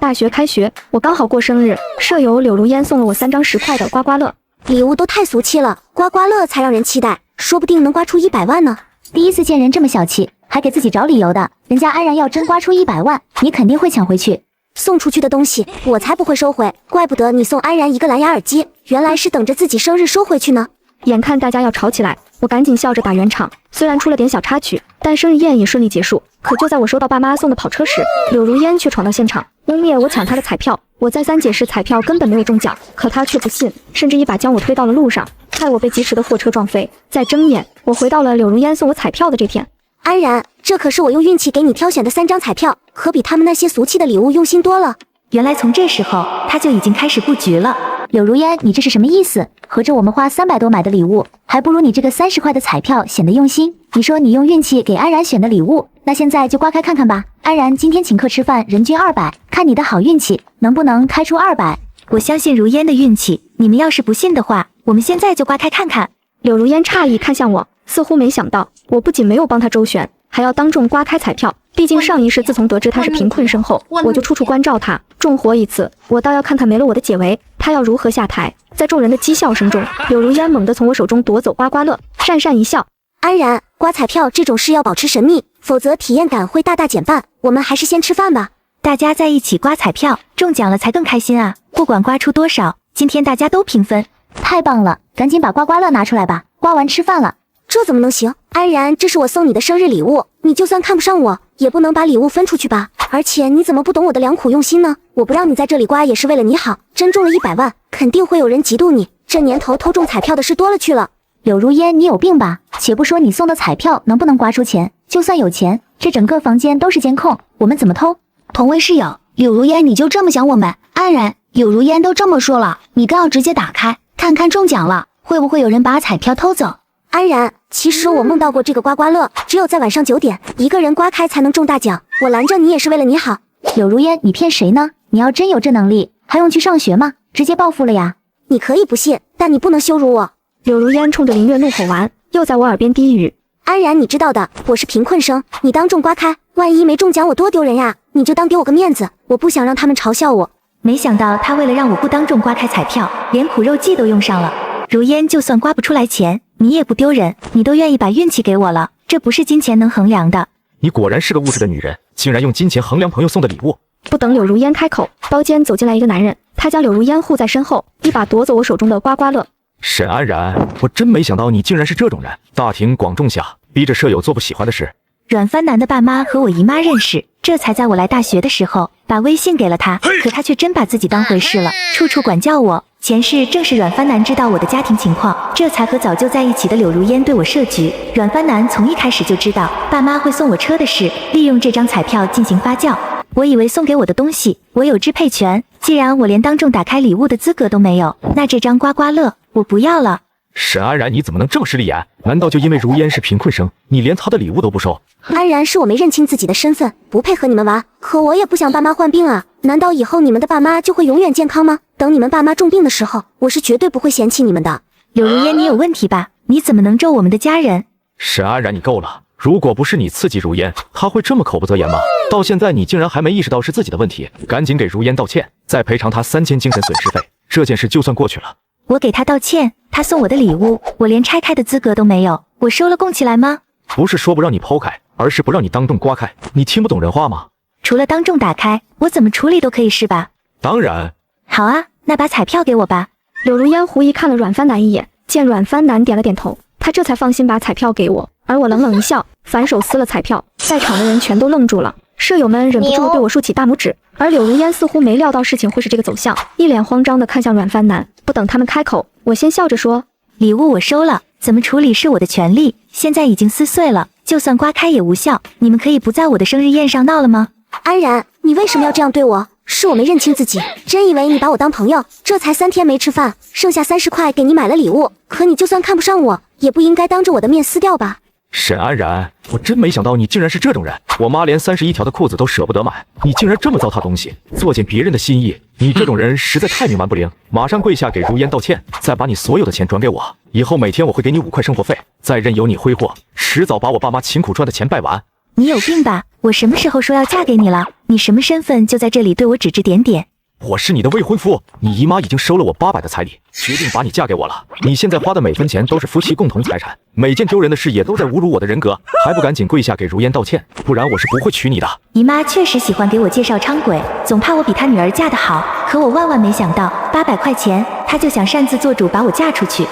大学开学，我刚好过生日，舍友柳如烟送了我3张10块的刮刮乐。礼物都太俗气了，刮刮乐才让人期待，说不定能刮出100万呢。第一次见人这么小气，还给自己找理由的。人家安然要真刮出100万，你肯定会抢回去。送出去的东西，我才不会收回。怪不得你送安然一个蓝牙耳机，原来是等着自己生日收回去呢。眼看大家要吵起来，我赶紧笑着打圆场。虽然出了点小插曲，但生日宴也顺利结束。可就在我收到爸妈送的跑车时，柳如烟却闯到现场，污蔑我抢她的彩票。我再三解释彩票根本没有中奖，可她却不信，甚至一把将我推到了路上，害我被疾驰的货车撞飞。再睁眼，我回到了柳如烟送我彩票的这天。安然，这可是我用运气给你挑选的3张彩票，可比他们那些俗气的礼物用心多了。原来从这时候他就已经开始布局了。柳如烟，你这是什么意思？合着我们花300多买的礼物，还不如你这个30块的彩票显得用心。你说你用运气给安然选的礼物，那现在就刮开看看吧。安然今天请客吃饭，人均200，看你的好运气能不能开出200。我相信如烟的运气，你们要是不信的话，我们现在就刮开看看。柳如烟诧异看向我，似乎没想到我不仅没有帮她周旋，还要当众刮开彩票。毕竟上一世自从得知她是贫困生后，我就处处关照她，重活一次，我倒要看她没了我的解围，她要如何下台。在众人的讥笑声中，柳如烟猛地从我手中夺走刮刮乐，讪讪一笑。安然，刮彩票这种事要保持神秘，否则体验感会大大减半。我们还是先吃饭吧。大家在一起刮彩票，中奖了才更开心啊！不管刮出多少，今天大家都平分。太棒了，赶紧把刮刮乐拿出来吧，刮完吃饭了。这怎么能行？安然，这是我送你的生日礼物，你就算看不上我，也不能把礼物分出去吧？而且你怎么不懂我的良苦用心呢？我不让你在这里刮也是为了你好，真中了100万，肯定会有人嫉妒你。这年头偷中彩票的事多了去了。柳如烟，你有病吧？且不说你送的彩票能不能刮出钱，就算有钱，这整个房间都是监控，我们怎么偷？同为室友，柳如烟，你就这么想我们？安然，柳如烟都这么说了，你更要直接打开看看中奖了，会不会有人把彩票偷走？安然，其实我梦到过这个刮刮乐，只有在晚上9点，一个人刮开才能中大奖。我拦着你也是为了你好。柳如烟，你骗谁呢？你要真有这能力，还用去上学吗？直接暴富了呀！你可以不信，但你不能羞辱我。柳如烟冲着林月怒吼完，又在我耳边低语：安然，你知道的，我是贫困生，你当众刮开，万一没中奖我多丢人呀！你就当给我个面子，我不想让他们嘲笑我。没想到他为了让我不当众刮开彩票，连苦肉计都用上了。如烟，就算刮不出来钱，你也不丢人，你都愿意把运气给我了，这不是金钱能衡量的。你果然是个物质的女人，竟然用金钱衡量朋友送的礼物。不等柳如烟开口，包间走进来一个男人，他将柳如烟护在身后，一把夺走我手中的刮刮乐。沈安然，我真没想到你竟然是这种人，大庭广众下逼着舍友做不喜欢的事。阮帆南的爸妈和我姨妈认识，这才在我来大学的时候把微信给了他，可他却真把自己当回事了，处处管教我。前世正是阮帆南知道我的家庭情况，这才和早就在一起的柳如烟对我设局。阮帆南从一开始就知道爸妈会送我车的事，利用这张彩票进行发酵。我以为送给我的东西我有支配权，既然我连当众打开礼物的资格都没有，那这张刮刮乐我不要了。沈安然，你怎么能这么势利眼？难道就因为如烟是贫困生，你连她的礼物都不收？安然是我没认清自己的身份，不配和你们玩，可我也不想爸妈患病啊。难道以后你们的爸妈就会永远健康吗？等你们爸妈重病的时候，我是绝对不会嫌弃你们的。柳如烟，你有问题吧？你怎么能咒我们的家人？沈安然，你够了！如果不是你刺激如烟，她会这么口不择言吗？到现在你竟然还没意识到是自己的问题，赶紧给如烟道歉，再赔偿她3000精神损失费，这件事就算过去了。我给他道歉，他送我的礼物，我连拆开的资格都没有，我收了供起来吗？不是说不让你剖开，而是不让你当众刮开，你听不懂人话吗？除了当众打开，我怎么处理都可以是吧？当然。好啊，那把彩票给我吧。柳如烟狐疑看了阮帆南一眼，见阮帆南点了点头，他这才放心把彩票给我，而我冷冷一笑，反手撕了彩票，在场的人全都愣住了，舍友们忍不住对我竖起大拇指，而柳如烟似乎没料到事情会是这个走向，一脸慌张地看向阮帆南。不等他们开口，我先笑着说：礼物我收了，怎么处理是我的权利，现在已经撕碎了，就算刮开也无效，你们可以不在我的生日宴上闹了吗？安然，你为什么要这样对我？是我没认清自己，真以为你把我当朋友，这才3天没吃饭，剩下30块给你买了礼物，可你就算看不上我，也不应该当着我的面撕掉吧。沈安然，我真没想到你竟然是这种人，我妈连31条的裤子都舍不得买，你竟然这么糟蹋东西，作践别人的心意，你这种人实在太冥顽不灵，马上跪下给如烟道歉，再把你所有的钱转给我，以后每天我会给你5块生活费，再任由你挥霍，迟早把我爸妈勤苦赚的钱败完。你有病吧？我什么时候说要嫁给你了？你什么身份就在这里对我指指点点？我是你的未婚夫，你姨妈已经收了我800的彩礼，决定把你嫁给我了。你现在花的每分钱都是夫妻共同财产，每件丢人的事也都在侮辱我的人格，还不赶紧跪下给如烟道歉，不然我是不会娶你的。姨妈确实喜欢给我介绍娼鬼，总怕我比她女儿嫁得好，可我万万没想到，800块钱，她就想擅自做主把我嫁出去。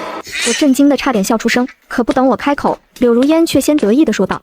我震惊的差点笑出声，可不等我开口，柳如烟却先得意的说道：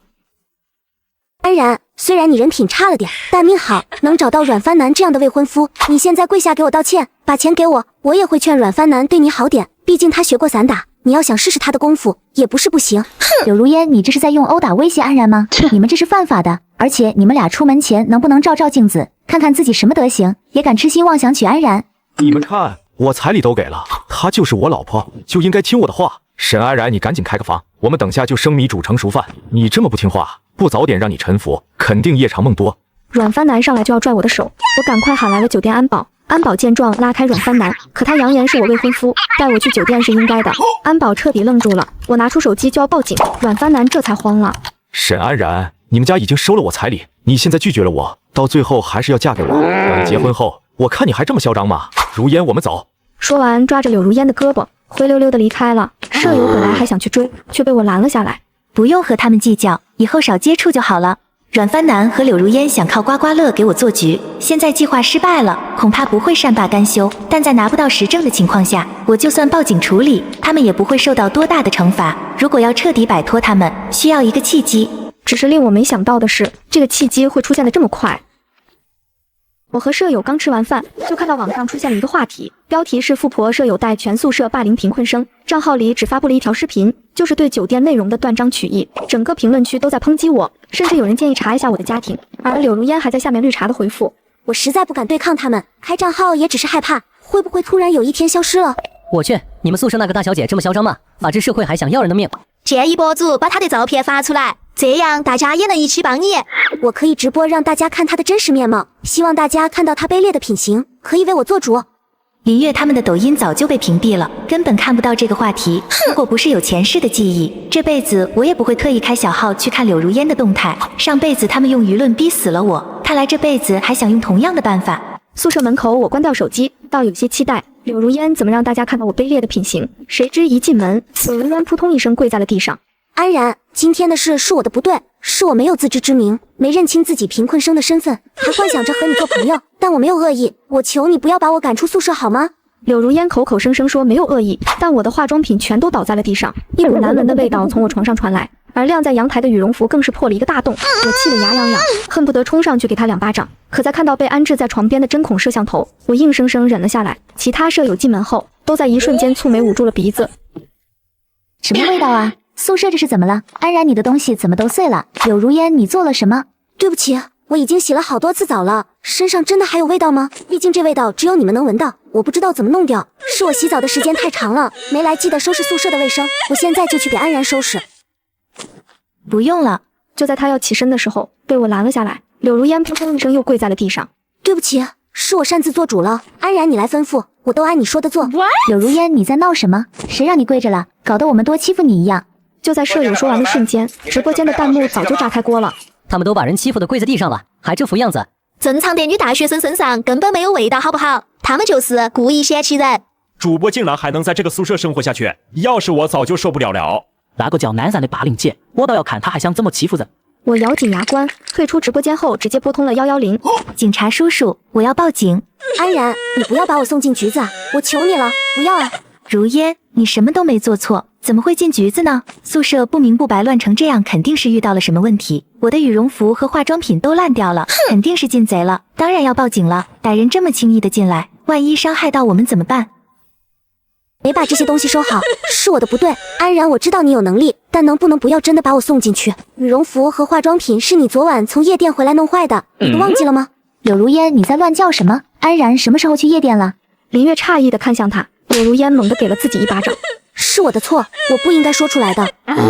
安然，虽然你人品差了点，但命好，能找到阮帆南这样的未婚夫。你现在跪下给我道歉，把钱给我，我也会劝阮帆南对你好点，毕竟他学过散打，你要想试试他的功夫也不是不行。柳如烟，你这是在用殴打威胁安然吗？你们这是犯法的，而且你们俩出门前能不能照照镜子，看看自己什么德行，也敢痴心妄想娶安然？你们看，我彩礼都给了，她就是我老婆，就应该听我的话。沈安然，你赶紧开个房，我们等下就生米煮成熟饭。你这么不听话，不早点让你臣服，肯定夜长梦多。阮帆南上来就要拽我的手，我赶快喊来了酒店安保。安保见状拉开阮帆南，可他扬言是我未婚夫，带我去酒店是应该的。安保彻底愣住了，我拿出手机就要报警，阮帆南这才慌了。沈安然，你们家已经收了我彩礼，你现在拒绝了我，到最后还是要嫁给我。等结婚后，我看你还这么嚣张吗？如烟，我们走。说完，抓着柳如烟的胳膊，灰溜溜的离开了。舍友本来还想去追，却被我拦了下来。不用和他们计较，以后少接触就好了。阮帆南和柳如烟想靠刮刮乐给我做局，现在计划失败了，恐怕不会善罢甘休。但在拿不到实证的情况下，我就算报警处理，他们也不会受到多大的惩罚。如果要彻底摆脱他们，需要一个契机。只是令我没想到的是，这个契机会出现的这么快。我和舍友刚吃完饭，就看到网上出现了一个话题，标题是富婆舍友带全宿舍霸凌贫困生，账号里只发布了一条视频，就是对酒店内容的断章取义，整个评论区都在抨击我，甚至有人建议查一下我的家庭，而柳如烟还在下面绿茶的回复：我实在不敢对抗他们，开账号也只是害怕会不会突然有一天消失了。我去，你们宿舍那个大小姐这么嚣张吗？法治社会还想要人的命？建议博主把她的照片发出来，这样大家也能一起帮你。我可以直播让大家看她的真实面貌，希望大家看到她卑劣的品行，可以为我做主。林月他们的抖音早就被屏蔽了，根本看不到这个话题。如果不是有前世的记忆，这辈子我也不会特意开小号去看柳如烟的动态。上辈子他们用舆论逼死了我，看来这辈子还想用同样的办法。宿舍门口，我关掉手机，倒有些期待柳如烟怎么让大家看到我卑劣的品行。谁知一进门，柳如烟扑通一声跪在了地上。安然，今天的事是我的不对，是我没有自知之明，没认清自己贫困生的身份，还幻想着和你做朋友，但我没有恶意，我求你不要把我赶出宿舍好吗？柳如烟口口声声说没有恶意，但我的化妆品全都倒在了地上，一股难闻的味道从我床上传来，而晾在阳台的羽绒服更是破了一个大洞。我气得牙痒痒，恨不得冲上去给他2巴掌，可在看到被安置在床边的针孔摄像头，我硬生生忍了下来。其他舍友进门后，都在一瞬间蹙眉捂住了鼻子。什么味道啊？宿舍这是怎么了？安然，你的东西怎么都碎了？柳如烟，你做了什么？对不起，我已经洗了好多次澡了，身上真的还有味道吗？毕竟这味道只有你们能闻到，我不知道怎么弄掉。是我洗澡的时间太长了，没来及的收拾宿舍的卫生，我现在就去给安然收拾。不用了。就在他要起身的时候，被我拦了下来。柳如烟扑通一声又跪在了地上。对不起，是我擅自做主了，安然你来吩咐，我都按你说的做。柳如烟，你在闹什么？谁让你跪着了？搞得我们多欺负你一样。就在舍友说完的瞬间，直播间的弹幕早就炸开锅了。他们都把人欺负的跪在地上了，还这副样子。正常的女大学生身上根本没有味道，好不好？他们就是故意嫌弃人。主播竟然还能在这个宿舍生活下去，要是我早就受不了了。那个叫南山的霸凌姐，我倒要看他还想怎么欺负人。我咬紧牙关，退出直播间后直接拨通了110。警察叔叔，我要报警。安然，你不要把我送进局子啊！我求你了，不要啊！如烟，你什么都没做错，怎么会进局子呢？宿舍不明不白乱成这样，肯定是遇到了什么问题。我的羽绒服和化妆品都烂掉了，肯定是进贼了，当然要报警了。歹人这么轻易的进来，万一伤害到我们怎么办？没把这些东西收好，是我的不对。安然，我知道你有能力，但能不能不要真的把我送进去？羽绒服和化妆品是你昨晚从夜店回来弄坏的，你都忘记了吗？柳如烟，你在乱叫什么？安然什么时候去夜店了？林月诧异的看向他，柳如烟猛地给了自己1巴掌。是我的错，我不应该说出来的。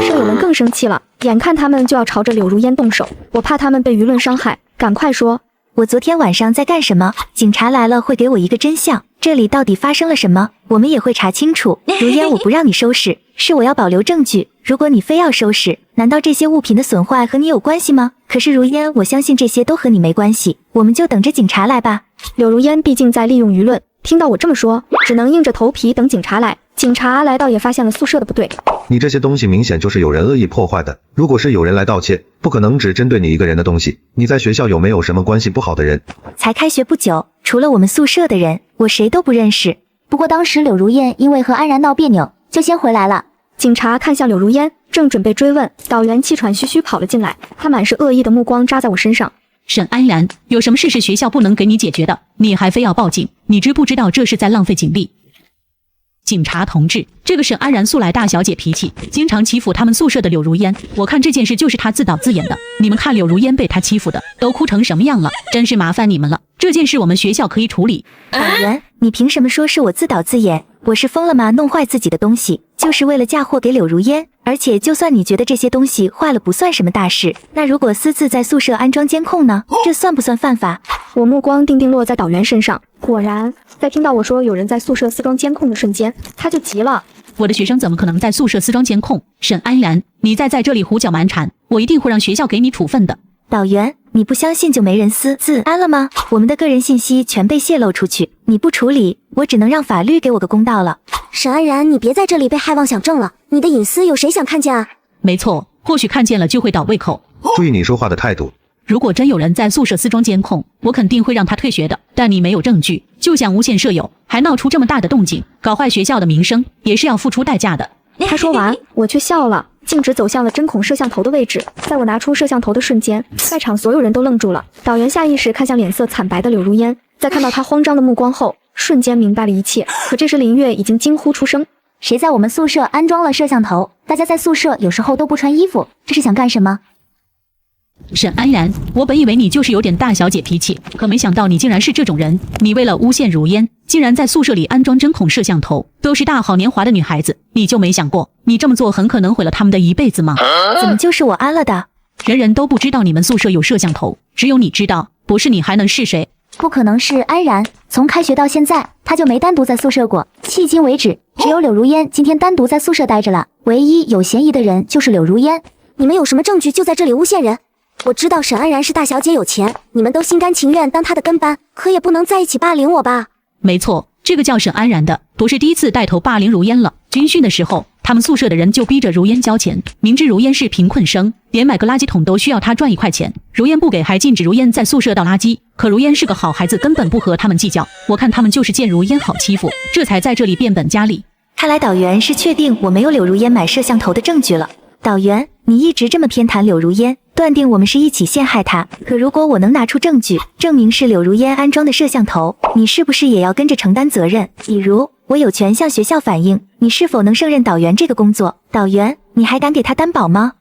舍友们更生气了，眼看他们就要朝着柳如烟动手，我怕他们被舆论伤害，赶快说。我昨天晚上在干什么？警察来了会给我一个真相，这里到底发生了什么？我们也会查清楚。如烟，我不让你收拾，是我要保留证据。如果你非要收拾，难道这些物品的损坏和你有关系吗？可是如烟，我相信这些都和你没关系，我们就等着警察来吧。柳如烟毕竟在利用舆论，听到我这么说，只能硬着头皮等警察来。警察来到也发现了宿舍的不对。你这些东西明显就是有人恶意破坏的，如果是有人来盗窃，不可能只针对你一个人的东西。你在学校有没有什么关系不好的人？才开学不久，除了我们宿舍的人，我谁都不认识。不过当时柳如烟因为和安然闹别扭，就先回来了。警察看向柳如烟，正准备追问，导员气喘吁吁跑了进来，他满是恶意的目光扎在我身上。沈安然，有什么事是学校不能给你解决的，你还非要报警，你知不知道这是在浪费警力？警察同志，这个沈安然素来大小姐脾气，经常欺负他们宿舍的柳如烟，我看这件事就是她自导自演的。你们看柳如烟被她欺负的都哭成什么样了，真是麻烦你们了。这件事我们学校可以处理。导员，你凭什么说是我自导自演？我是疯了吗？弄坏自己的东西就是为了嫁祸给柳如烟，而且就算你觉得这些东西坏了不算什么大事，那如果私自在宿舍安装监控呢？这算不算犯法？我目光定定落在导员身上，果然在听到我说有人在宿舍私装监控的瞬间，他就急了。我的学生怎么可能在宿舍私装监控？沈安然，你再在这里胡搅蛮缠，我一定会让学校给你处分的。导员，你不相信就没人私自安了吗？我们的个人信息全被泄露出去，你不处理，我只能让法律给我个公道了。沈安然，你别在这里被害妄想症了，你的隐私有谁想看见啊？没错，或许看见了就会倒胃口。注意你说话的态度。如果真有人在宿舍私装监控，我肯定会让他退学的。但你没有证据，就想诬陷舍友，还闹出这么大的动静，搞坏学校的名声，也是要付出代价的。他说完，我却笑了，径直走向了针孔摄像头的位置。在我拿出摄像头的瞬间，在场所有人都愣住了。导员下意识看向脸色惨白的柳如烟，在看到他慌张的目光后，瞬间明白了一切。可这时林月已经惊呼出声：谁在我们宿舍安装了摄像头？大家在宿舍有时候都不穿衣服，这是想干什么？沈安然，我本以为你就是有点大小姐脾气，可没想到你竟然是这种人。你为了诬陷如烟，竟然在宿舍里安装针孔摄像头，都是大好年华的女孩子，你就没想过你这么做很可能毁了他们的一辈子吗？怎么就是我安了的？人人都不知道你们宿舍有摄像头，只有你知道，不是你还能是谁？不可能是安然，从开学到现在，他就没单独在宿舍过。迄今为止，只有柳如烟今天单独在宿舍待着了。唯一有嫌疑的人就是柳如烟。你们有什么证据就在这里诬陷人？我知道沈安然是大小姐有钱，你们都心甘情愿当她的跟班，可也不能在一起霸凌我吧？没错，这个叫沈安然的不是第一次带头霸凌如烟了。军训的时候，他们宿舍的人就逼着如烟交钱，明知如烟是贫困生，连买个垃圾桶都需要他赚1块钱，如烟不给，还禁止如烟在宿舍倒垃圾。可如烟是个好孩子，根本不和他们计较。我看他们就是见如烟好欺负，这才在这里变本加厉。看来导员是确定我没有柳如烟买摄像头的证据了。导员，你一直这么偏袒柳如烟，断定我们是一起陷害她。可如果我能拿出证据，证明是柳如烟安装的摄像头，你是不是也要跟着承担责任？比如，我有权向学校反映，你是否能胜任导员这个工作？导员，你还敢给他担保吗？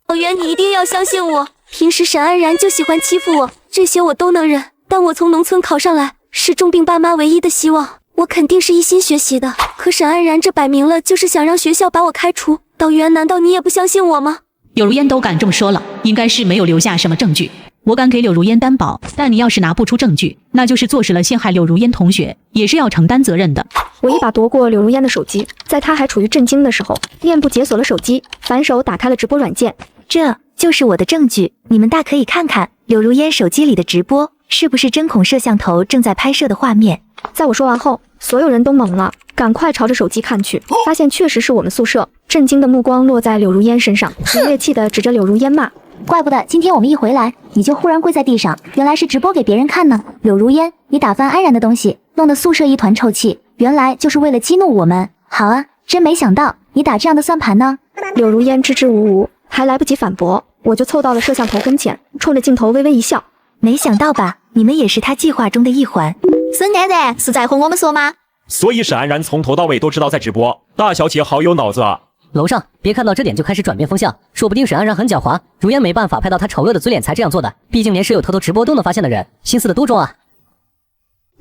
导员，你一定要相信我，平时沈安然就喜欢欺负我，这些我都能忍。但我从农村考上来，是重病爸妈唯一的希望，我肯定是一心学习的。可沈安然这摆明了就是想让学校把我开除。导员，难道你也不相信我吗？柳如烟都敢这么说了，应该是没有留下什么证据。我敢给柳如烟担保，但你要是拿不出证据，那就是坐实了陷害柳如烟同学，也是要承担责任的。我一把夺过柳如烟的手机，在她还处于震惊的时候，面部解锁了手机，反手打开了直播软件。这就是我的证据，你们大可以看看柳如烟手机里的直播，是不是针孔摄像头正在拍摄的画面？在我说完后，所有人都懵了，赶快朝着手机看去，发现确实是我们宿舍。震惊的目光落在柳如烟身上，林月气地指着柳如烟骂：怪不得今天我们一回来，你就忽然跪在地上，原来是直播给别人看呢。柳如烟，你打翻安然的东西，弄得宿舍一团臭气，原来就是为了激怒我们。好啊，真没想到你打这样的算盘呢。柳如烟支支吾吾，还来不及反驳，我就凑到了摄像头跟前，冲着镜头微微一笑。没想到吧，你们也是他计划中的一环。沈安然是在和我们说吗？所以沈安然从头到尾都知道在直播，大小姐好有脑子啊！楼上别看到这点就开始转变风向，说不定沈安然很狡猾，如烟没办法拍到他丑恶的嘴脸才这样做的，毕竟连室友偷偷直播都能发现的人，心思的多重啊！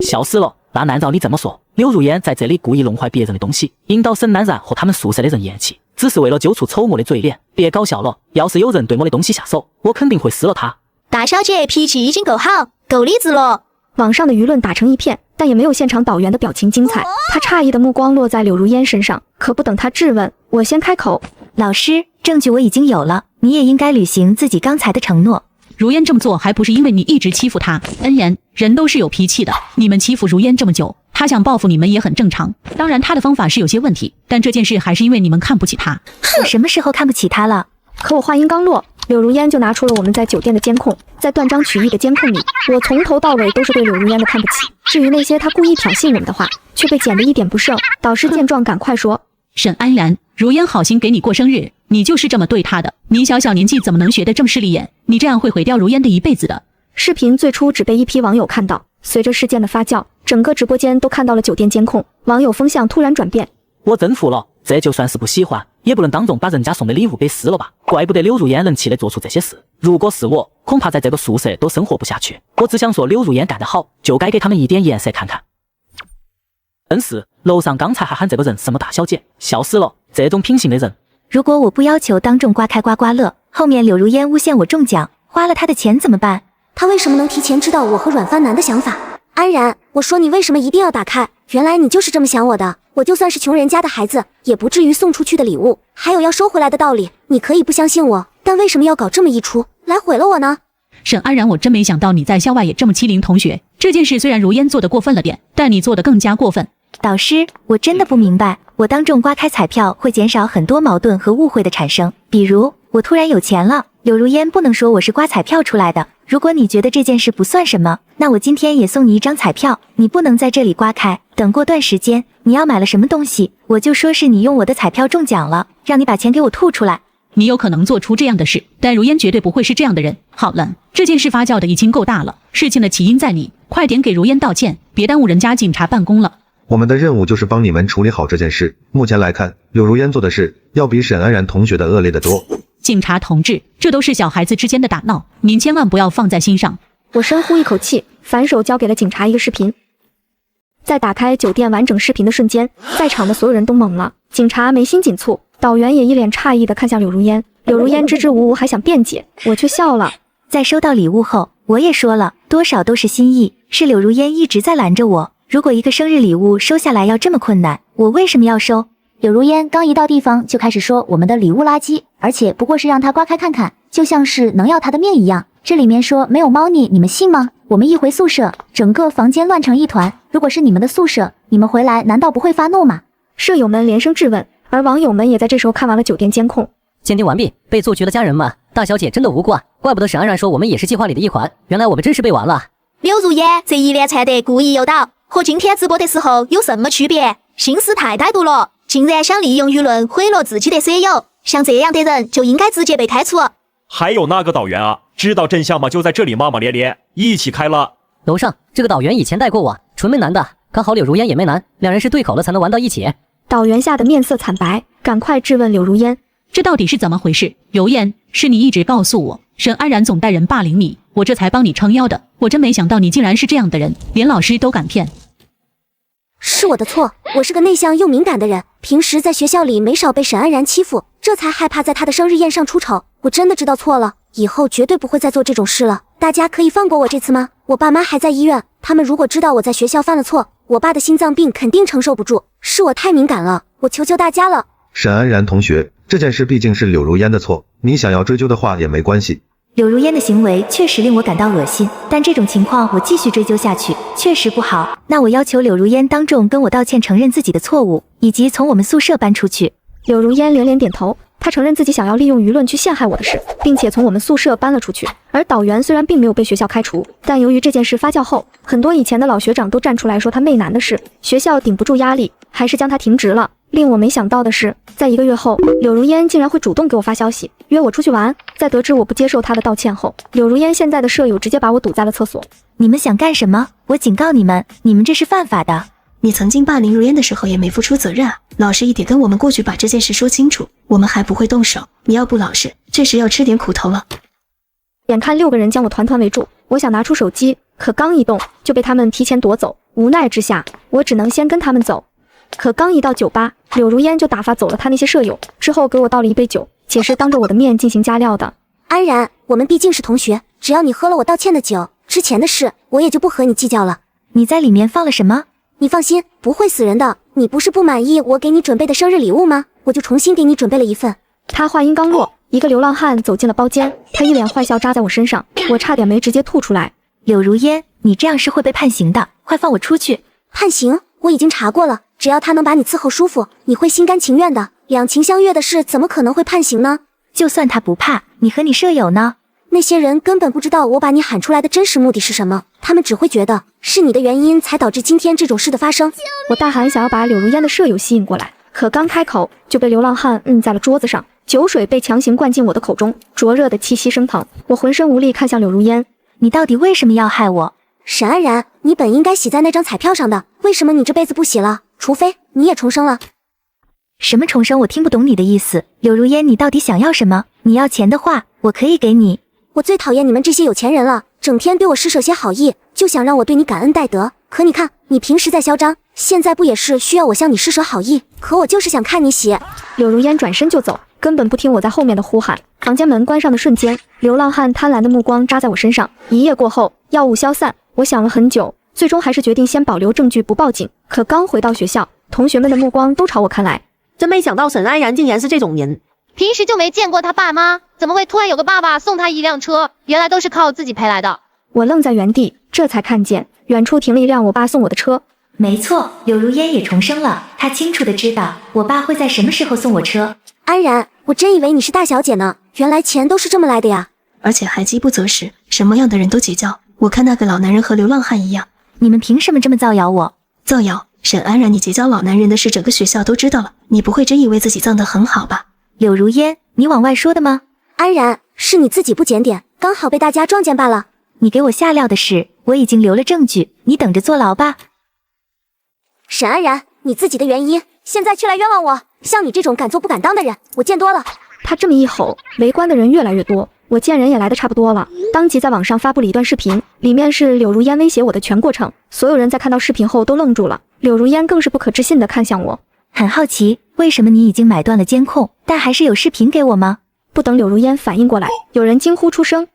笑死了！那按照你这么说，柳如烟在这里故意弄坏别人的东西，引导沈安然和他们宿舍的人厌弃，只是为了揪出丑恶的嘴脸。别搞笑了，要是有人对我的东西下手，我肯定会撕了他。大小姐脾气已经够好，够理智了。网上的舆论打成一片，但也没有现场导员的表情精彩。他诧异的目光落在柳如烟身上，可不等他质问，我先开口：老师，证据我已经有了，你也应该履行自己刚才的承诺。如烟这么做还不是因为你一直欺负她？恩言，人都是有脾气的，你们欺负如烟这么久，她想报复你们也很正常。当然她的方法是有些问题，但这件事还是因为你们看不起她。我什么时候看不起她了？可我话音刚落，柳如烟就拿出了我们在酒店的监控。在断章取义的监控里，我从头到尾都是对柳如烟的看不起。至于那些她故意挑衅我们的话，却被剪得一点不剩。导师见状赶快说：沈安然，如烟好心给你过生日，你就是这么对她的？你小小年纪怎么能学得这么势利眼？你这样会毁掉如烟的一辈子的。视频最初只被一批网友看到，随着事件的发酵，整个直播间都看到了酒店监控，网友风向突然转变。我真服了，这就算是不喜欢，也不能当众把人家送的礼物给撕了吧？怪不得柳如烟能气得做出这些事。如果是我，恐怕在这个宿舍都生活不下去。我只想说，柳如烟干得好，就该给他们一点颜色看看。真是，楼上刚才还喊这个人什么大小姐，笑死了！这种品行的人。如果我不要求当众刮开刮刮乐，后面柳如烟诬陷我中奖，花了他的钱怎么办？他为什么能提前知道我和阮帆男的想法？安然，我说你为什么一定要打开？原来你就是这么想我的。我就算是穷人家的孩子，也不至于送出去的礼物还有要收回来的道理。你可以不相信我，但为什么要搞这么一出，来毁了我呢？沈安然，我真没想到你在校外也这么欺凌同学。这件事虽然如烟做的过分了点，但你做的更加过分。导师，我真的不明白，我当众刮开彩票会减少很多矛盾和误会的产生。比如我突然有钱了，柳如烟不能说我是刮彩票出来的。如果你觉得这件事不算什么，那我今天也送你一张彩票，你不能在这里刮开，等过段时间你要买了什么东西，我就说是你用我的彩票中奖了，让你把钱给我吐出来。你有可能做出这样的事，但如烟绝对不会是这样的人。好了，这件事发酵的已经够大了，事情的起因在你，快点给如烟道歉，别耽误人家警察办公了。我们的任务就是帮你们处理好这件事。目前来看，柳如烟做的事要比沈安然同学的恶劣得多。警察同志，这都是小孩子之间的打闹，您千万不要放在心上。我深呼一口气，反手交给了警察一个视频。在打开酒店完整视频的瞬间，在场的所有人都懵了，警察眉心紧蹙，导员也一脸诧异地看向柳如烟。柳如烟支支吾吾还想辩解，我却笑了。在收到礼物后，我也说了，多少都是心意，是柳如烟一直在拦着我。如果一个生日礼物收下来要这么困难，我为什么要收？柳如烟刚一到地方就开始说我们的礼物垃圾，而且不过是让他刮开看看，就像是能要他的命一样。这里面说没有猫腻，你们信吗？我们一回宿舍，整个房间乱成一团。如果是你们的宿舍，你们回来难道不会发怒吗？舍友们连声质问，而网友们也在这时候看完了酒店监控。鉴定完毕，被做局的家人们，大小姐真的无辜啊！怪不得沈安然说我们也是计划里的一环，原来我们真是被玩了。柳如烟这一连串的故意诱导，和今天直播的时候有什么区别？心思太歹毒了，竟然想利用舆论毁了自己的舍友，像这样的人就应该直接被开除。还有那个导员啊，知道真相吗？就在这里骂骂咧咧，一起开了。楼上这个导员以前带过我，纯妹男的，刚好柳如烟也没男，两人是对口了才能玩到一起。导员吓得面色惨白，赶快质问柳如烟，这到底是怎么回事？如烟，是你一直告诉我沈安然总带人霸凌你，我这才帮你撑腰的。我真没想到你竟然是这样的人，连老师都敢骗。是我的错，我是个内向又敏感的人，平时在学校里没少被沈安然欺负，这才害怕在他的生日宴上出丑。我真的知道错了，以后绝对不会再做这种事了。大家可以放过我这次吗？我爸妈还在医院，他们如果知道我在学校犯了错，我爸的心脏病肯定承受不住。是我太敏感了，我求求大家了。沈安然同学，这件事毕竟是柳如烟的错，你想要追究的话也没关系。柳如烟的行为确实令我感到恶心，但这种情况我继续追究下去确实不好。那我要求柳如烟当众跟我道歉，承认自己的错误，以及从我们宿舍搬出去。柳如烟连连点头，她承认自己想要利用舆论去陷害我的事，并且从我们宿舍搬了出去。而导员虽然并没有被学校开除，但由于这件事发酵后，很多以前的老学长都站出来说他媚男的事，学校顶不住压力，还是将他停职了。令我没想到的是，在1个月后，柳如烟竟然会主动给我发消息，约我出去玩。在得知我不接受她的道歉后，柳如烟现在的舍友直接把我堵在了厕所。你们想干什么？我警告你们，你们这是犯法的。你曾经霸凌如烟的时候也没付出责任啊，老实一点跟我们过去把这件事说清楚，我们还不会动手。你要不老实，这时要吃点苦头了。眼看6个人将我团团围住，我想拿出手机，可刚一动就被他们提前夺走。无奈之下，我只能先跟他们走。可刚一到酒吧，柳如烟就打发走了他那些舍友，之后给我倒了一杯酒，且是当着我的面进行加料的。安然，我们毕竟是同学，只要你喝了我道歉的酒，之前的事我也就不和你计较了。你在里面放了什么？你放心，不会死人的。你不是不满意我给你准备的生日礼物吗？我就重新给你准备了一份。他话音刚落，一个流浪汉走进了包间，他一脸坏笑扎在我身上，我差点没直接吐出来。柳如烟，你这样是会被判刑的，快放我出去！判刑？我已经查过了，只要他能把你伺候舒服，你会心甘情愿的。两情相悦的事怎么可能会判刑呢？就算他不怕，你和你舍友呢？那些人根本不知道我把你喊出来的真实目的是什么，他们只会觉得是你的原因才导致今天这种事的发生。我大喊想要把柳如烟的舍友吸引过来，可刚开口就被流浪汉摁在了桌子上，酒水被强行灌进我的口中，灼热的气息升腾，我浑身无力看向柳如烟。你到底为什么要害我？沈安然，你本应该洗在那张彩票上的，为什么你这辈子不洗了？除非你也重生了。什么重生？我听不懂你的意思。柳如烟，你到底想要什么？你要钱的话，我可以给你。我最讨厌你们这些有钱人了，整天对我施舍些好意，就想让我对你感恩戴德。可你看，你平时在嚣张，现在不也是需要我向你施舍好意？可我就是想看你洗。柳如烟转身就走，根本不听我在后面的呼喊。房间门关上的瞬间，流浪汉贪婪的目光扎在我身上。一夜过后，药物消散，我想了很久，最终还是决定先保留证据不报警。可刚回到学校，同学们的目光都朝我看来。真没想到沈安然竟然是这种人，平时就没见过他爸妈，怎么会突然有个爸爸送他一辆车？原来都是靠自己赔来的。我愣在原地，这才看见远处停了一辆我爸送我的车。没错，柳如烟也重生了，她清楚的知道我爸会在什么时候送我车。安然，我真以为你是大小姐呢，原来钱都是这么来的呀！而且还饥不择食，什么样的人都结交。我看那个老男人和流浪汉一样。你们凭什么这么造谣我？造谣？沈安然，你结交老男人的事整个学校都知道了，你不会真以为自己藏得很好吧？柳如烟，你往外说的吗？安然，是你自己不检点，刚好被大家撞见罢了。你给我下料的事，我已经留了证据，你等着坐牢吧。沈安然，你自己的原因，现在却来冤枉我，像你这种敢做不敢当的人，我见多了。他这么一吼，围观的人越来越多，我见人也来得差不多了，当即在网上发布了一段视频，里面是柳如烟威胁我的全过程。所有人在看到视频后都愣住了，柳如烟更是不可置信地看向我。很好奇，为什么你已经买断了监控，但还是有视频给我吗？不等柳如烟反应过来，有人惊呼出声：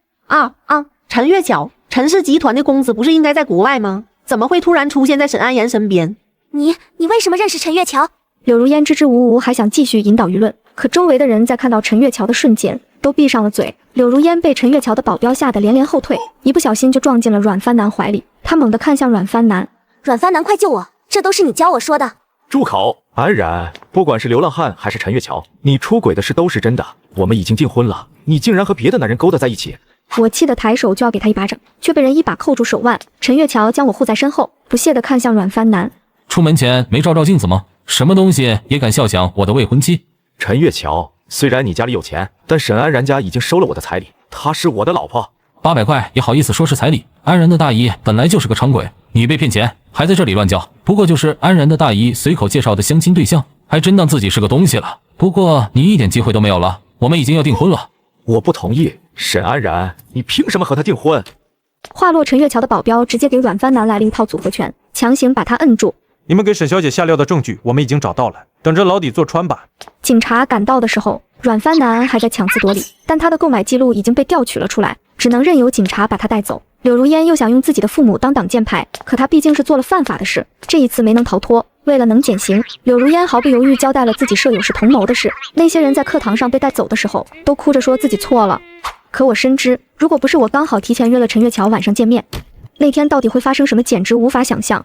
陈月桥，陈氏集团的公子不是应该在国外吗？怎么会突然出现在沈安然身边？你为什么认识陈月桥？柳如烟支支吾吾，还想继续引导舆论，可周围的人在看到陈月桥的瞬间都闭上了嘴。柳如烟被陈月桥的保镖吓得连连后退，一不小心就撞进了阮帆南怀里。他猛地看向阮帆南：阮帆南，快救我！这都是你教我说的。住口！安然，不管是流浪汉还是陈月桥，你出轨的事都是真的。我们已经订婚了，你竟然和别的男人勾搭在一起！我气得抬手就要给他一巴掌，却被人一把扣住手腕。陈月桥将我护在身后，不屑地看向阮帆南：出门前没照镜子吗？什么东西也敢笑想我的未婚妻？陈月桥，虽然你家里有钱，但沈安然家已经收了我的彩礼，她是我的老婆。800块也好意思说是彩礼？安然的大姨本来就是个长鬼，你被骗钱还在这里乱叫，不过就是安然的大姨随口介绍的相亲对象，还真当自己是个东西了。不过你一点机会都没有了，我们已经要订婚了。我不同意，沈安然，你凭什么和他订婚？话落，陈月桥的保镖直接给阮帆南来了一套组合拳，强行把他摁住。你们给沈小姐下料的证据我们已经找到了，等着牢底坐穿吧。警察赶到的时候，阮帆南还在强词夺理，但他的购买记录已经被调取了出来，只能任由警察把他带走。柳如烟又想用自己的父母当挡箭牌，可他毕竟是做了犯法的事，这一次没能逃脱。为了能减刑，柳如烟毫不犹豫交代了自己舍友是同谋的事。那些人在课堂上被带走的时候，都哭着说自己错了。可我深知，如果不是我刚好提前约了陈月桥晚上见面，那天到底会发生什么，简直无法想象。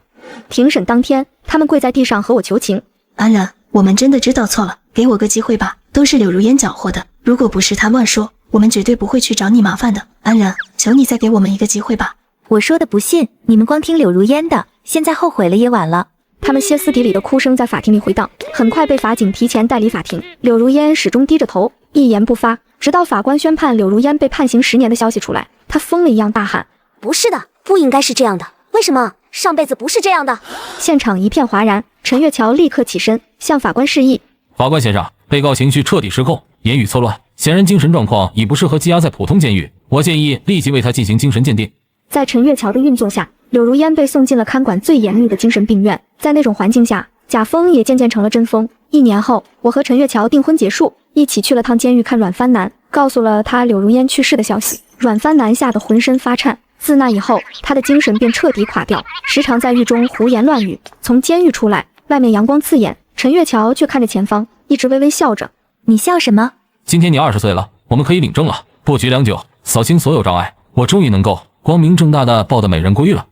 庭审当天，他们跪在地上和我求情：安然，我们真的知道错了，给我个机会吧，都是柳如烟搅和的，如果不是她乱说，我们绝对不会去找你麻烦的。安然，求你再给我们一个机会吧。我说的不信，你们光听柳如烟的，现在后悔了也晚了。他们歇斯底里的哭声在法庭里回荡，很快被法警提前带离法庭。柳如烟始终低着头，一言不发，直到法官宣判柳如烟被判刑10年的消息出来，他疯了一样大喊：不是的，不应该是这样的，为什么？上辈子不是这样的。现场一片哗然，陈月桥立刻起身向法官示意：法官先生，被告情绪彻底失控，言语错乱，显然精神状况已不适合羁押在普通监狱，我建议立即为他进行精神鉴定。在陈月桥的运作下，柳如烟被送进了看管最严密的精神病院。在那种环境下，假疯也渐渐成了真疯。1年后，我和陈月桥订婚结束，一起去了趟监狱看阮帆南。告诉了他柳如烟去世的消息。阮帆南吓得浑身发颤。自那以后，他的精神便彻底垮掉，时常在狱中胡言乱语。从监狱出来，外面阳光刺眼，陈月桥却看着前方，一直微微笑着。你笑什么？今天你20岁了，我们可以领证了。不拘良久，扫清所有障碍，我终于能够光明正大的抱得美人归了。